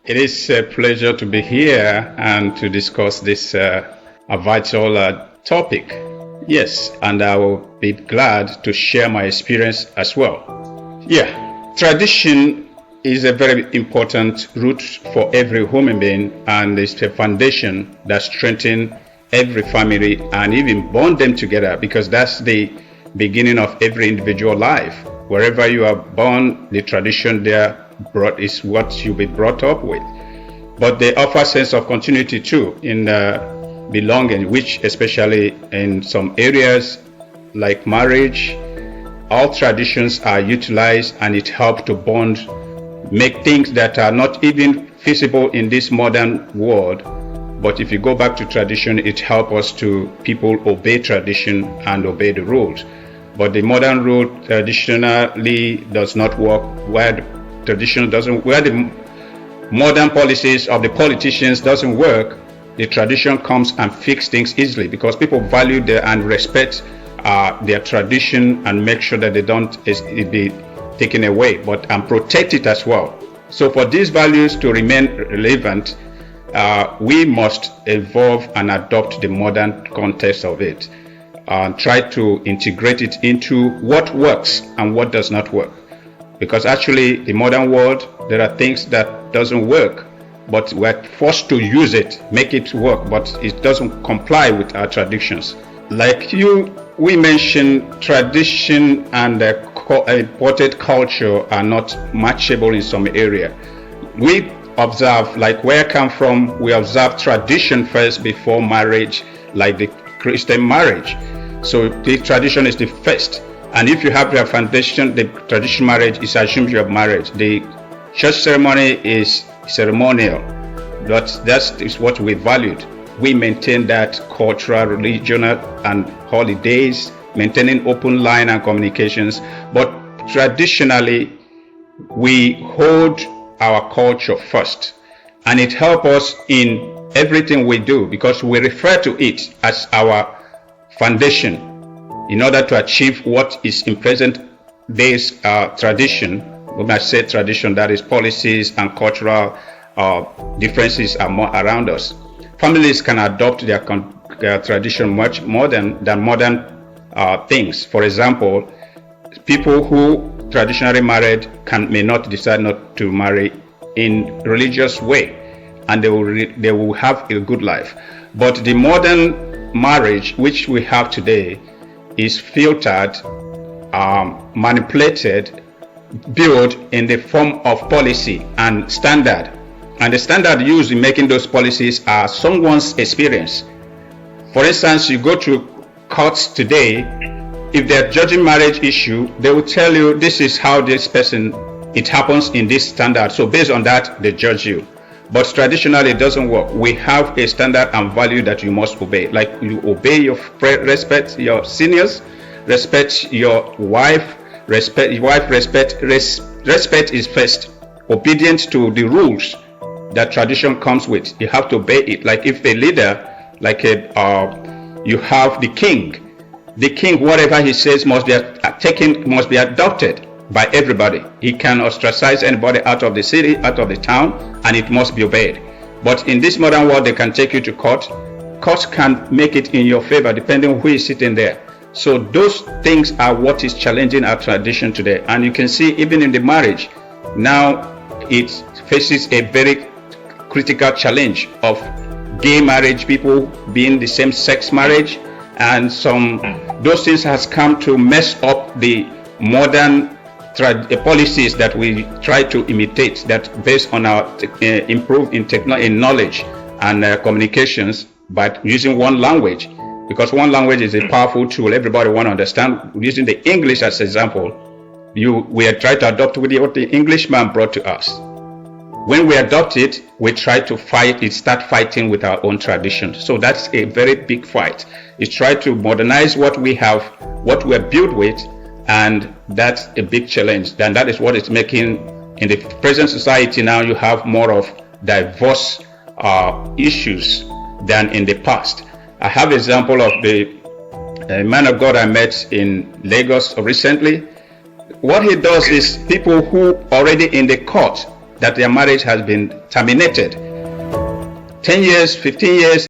It is a pleasure to be here and to discuss this vital topic. Yes, and I will be glad to share my experience as well. Yeah, tradition is a very important root for every human being, and it's a foundation that strengthens every family and even bond them together, because that's the beginning of every individual life. Wherever you are born, the tradition there is what you'll be brought up with. But they offer sense of continuity too in belonging, which especially in some areas like marriage, all traditions are utilized, and it helps to bond, make things that are not even feasible in this modern world. But if you go back to tradition, it helps us to people obey tradition and obey the rules. But the modern rule traditionally does not work, where the tradition doesn't, where the modern policies of the politicians doesn't work. The tradition comes and fix things easily, because people value and respect their tradition and make sure that they don't be taken away, and protect it as well. So for these values to remain relevant, we must evolve and adopt the modern context of it and try to integrate it into what works and what does not work. Because actually, the modern world, there are things that doesn't work, but we're forced to use it, make it work, but it doesn't comply with our traditions. Like we mentioned, tradition and imported culture are not matchable in some area. We observe, like where I come from, we observe tradition first before marriage, like the Christian marriage. So the tradition is the first. And if you have your foundation, the traditional marriage is assumed you have marriage. The church ceremony is ceremonial. That is what we valued. We maintain that cultural, regional, and holidays, maintaining open line and communications. But traditionally, we hold our culture first. And it helps us in everything we do, because we refer to it as our foundation in order to achieve what is in present day's tradition. We might say tradition, that is policies and cultural differences are more around us. Families can adopt their tradition much more than modern things. For example, people who traditionally married may not decide not to marry in religious way, and they will have a good life. But the modern marriage which we have today is filtered, manipulated, built in the form of policy and standard. And the standard used in making those policies are someone's experience. For instance, you go to courts today, if they're judging marriage issue, they will tell you this is how this person, it happens in this standard. So based on that, they judge you. But traditionally, it doesn't work. We have a standard and value that you must obey. Like you obey respect your seniors, respect your wife, respect is first. Obedience to the rules that tradition comes with, you have to obey it. Like if a leader, like you have the king, whatever he says must be adopted by everybody. He can ostracize anybody out of the city, out of the town, and it must be obeyed. But in this modern world, they can take you to court. Courts can make it in your favor depending on who is sitting there. So those things are what is challenging our tradition today. And you can see even in the marriage, now it faces a very critical challenge of gay marriage, people being the same sex marriage, and those things has come to mess up the modern policies that we try to imitate, that based on our improve in knowledge and communications, but using one language, because one language is a powerful tool. Everybody want to understand. Using the English as example, we are trying to adopt what the Englishman brought to us. When we adopt it, we try to start fighting with our own tradition. So that's a very big fight. It's try to modernize what we have, what we're built with, and that's a big challenge. Then that is what it's making in the present society. Now you have more of diverse issues than in the past. I have an example of a man of God I met in Lagos recently. What he does is people who already in the court, that their marriage has been terminated. 10 years, 15 years,